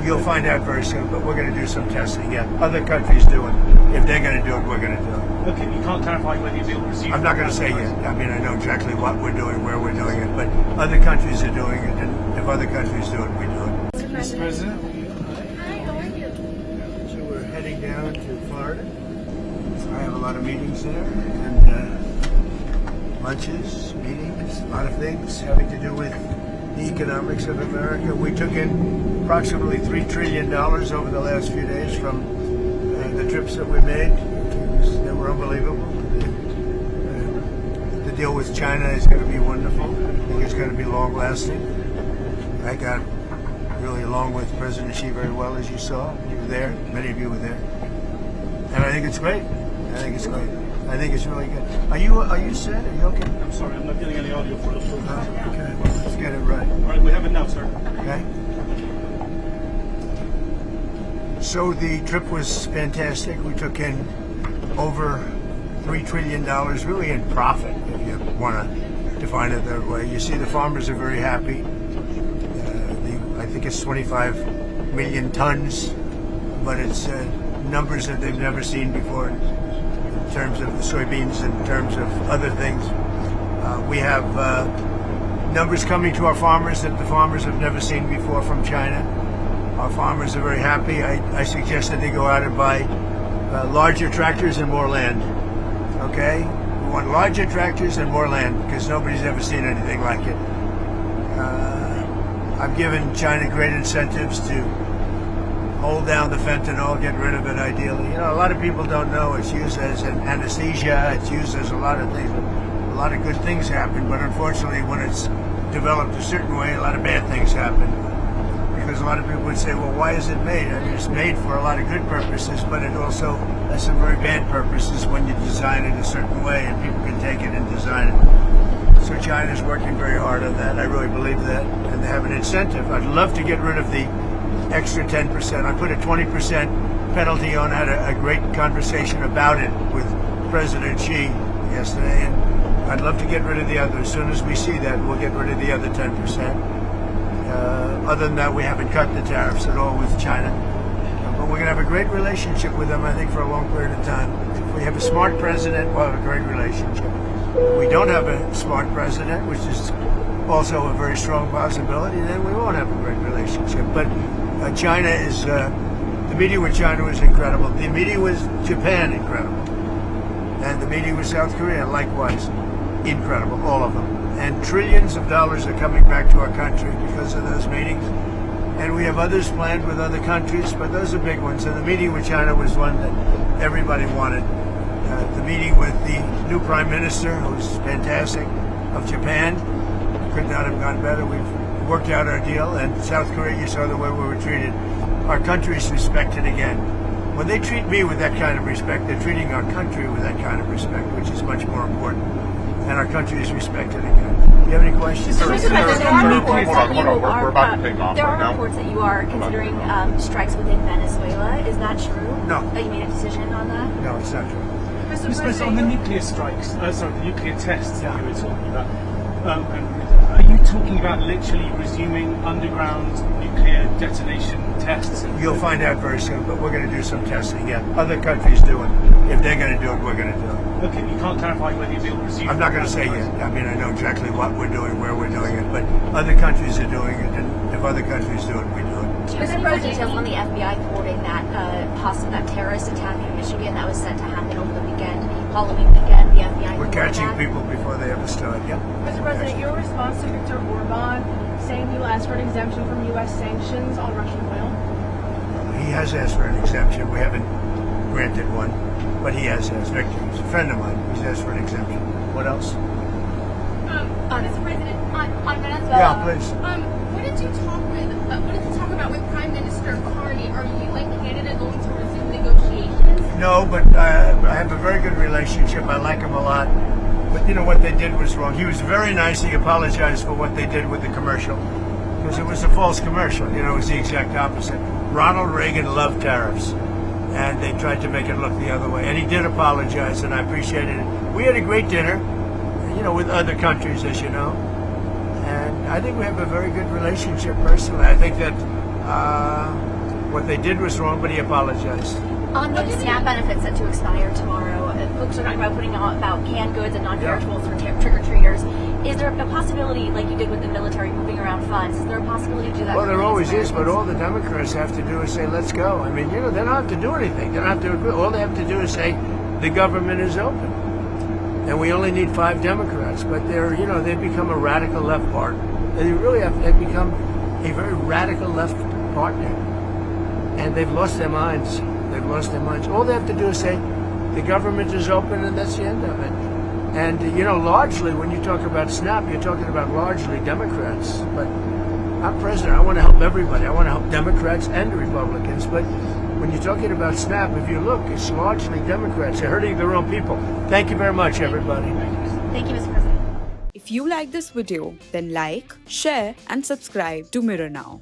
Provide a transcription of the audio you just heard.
You'll find out very soon, but we're going to do some testing. Yeah, other countries do it. If they're going to do it, we're going to do it. Okay, you can't clarify whether you'll receive. I'm not going to say yet. I mean, I know exactly what we're doing, where we're doing it, but other countries are doing it, and if other countries do it, we do it. Mr. President. Hi, how are you? So we're heading down to Florida. I have a lot of meetings there, and lunches, meetings, a lot of things having to do with the economics of America. We took in approximately $3 trillion over the last few days from the trips that we made. They were unbelievable. The deal with China is going to be wonderful. I think it's going to be long-lasting. I got really along with President Xi very well, as you saw. You were there. Many of you were there. And I think it's great. I think it's great. I think it's really good. Are you set? Are you okay? I'm sorry, I'm not getting any audio for us. Okay, well, let's get it right. All right, we have it now, sir. Okay. So the trip was fantastic. We took in over $3 trillion, really in profit, if you want to define it that way. You see, the farmers are very happy. I think it's 25 million tons, but it's numbers that they've never seen before in terms of the soybeans, in terms of other things. We have numbers coming to our farmers that the farmers have never seen before from China. Our farmers are very happy. I suggest that they go out and buy larger tractors and more land. Okay? We want larger tractors and more land because nobody's ever seen anything like it. I've given China great incentives to hold down the fentanyl, get rid of it ideally. You know, a lot of people don't know it's used as an anesthesia, it's used as a lot of things. A lot of good things happen, but unfortunately when it's developed a certain way, a lot of bad things happen. Because a lot of people would say, well, why is it made? I mean, it's made for a lot of good purposes, but it also has some very bad purposes when you design it a certain way and people can take it and design it. So China's working very hard on that. I really believe that. And they have an incentive. I'd love to get rid of the extra 10%. I put a 20% penalty on. I had a great conversation about it with President Xi yesterday. And I'd love to get rid of the other. As soon as we see that, we'll get rid of the other 10%. Other than that, we haven't cut the tariffs at all with China. But we're going to have a great relationship with them, I think, for a long period of time. If we have a smart president, we'll have a great relationship. If we don't have a smart president, which is also a very strong possibility, then we won't have a great relationship. But China is, the meeting with China was incredible. The meeting with Japan, incredible. And the meeting with South Korea, likewise, incredible, all of them. And trillions of dollars are coming back to our country because of those meetings. And we have others planned with other countries, but those are big ones. And the meeting with China was one that everybody wanted. The meeting with the new Prime Minister, who's fantastic, of Japan, could not have gone better. We've worked out our deal. And South Korea, you saw the way we were treated. Our country is respected again. When they treat me with that kind of respect, they're treating our country with that kind of respect, which is much more important. And our country is respected again. Do you have any questions? There are reports that you are considering strikes within Venezuela. Is that true? No. That you made a decision on that? No, it's not true. Mr. President, on the nuclear strikes, the nuclear tests that you were talking about, are you talking about literally resuming underground nuclear detonation tests? You'll find out very soon, but we're going to do some testing. Yeah, other countries do it. If they're going to do it, we're going to do it. Okay, you can't clarify whether you'll resume. I'm not going to say yet. I mean, I know exactly what we're doing, where we're doing it, but other countries are doing it, and if other countries do it, we do it. Mr. President, details on the FBI thwarting that that terrorist attack in Michigan that was set to happen over the weekend, Halloween weekend. The FBI. We're catching people before they ever start. Yeah. Mr. President, your response to Viktor Orban saying he'll ask for an exemption from U.S. sanctions on Russian oil? He has asked for an exemption. We haven't granted one, but he has asked. Victor, he's a friend of mine. He's asked for an exemption. What else? Mr. President, on Venezuela. Yeah, please. What did you talk about with Prime Minister Carney? Are you and Canada going to resume negotiations? No, but I have a very good relationship. I like him a lot. But you know what they did was wrong. He was very nice. He apologized for what they did with the commercial because it was a false commercial. You know, it was the exact opposite. Ronald Reagan loved tariffs, and they tried to make it look the other way. And he did apologize, and I appreciated it. We had a great dinner, you know, with other countries, as you know. And I think we have a very good relationship personally. I think that What they did was wrong, but he apologized. On the SNAP benefits set to expire tomorrow, folks are talking about putting out about canned goods and non-perishables for trick-or-treaters. Is there a possibility, like you did with the military moving around funds, is there a possibility to do that? Well, for there always Americans? is, but all the Democrats have to do is say, let's go. I mean, they don't have to do anything. They don't have to agree. All they have to do is say, the government is open. And we only need 5 Democrats. But they've become a radical left part. They really have, they've become a very radical left partner. And they've lost their minds. They've lost their minds. All they have to do is say, the government is open, and that's the end of it. And, largely, when you talk about SNAP, you're talking about largely Democrats. But I'm president. I want to help everybody. I want to help Democrats and Republicans. But when you're talking about SNAP, if you look, it's largely Democrats. They're hurting their own people. Thank you very much, everybody. Thank you, Mr. President. If you like this video, then like, share and subscribe to Mirror Now.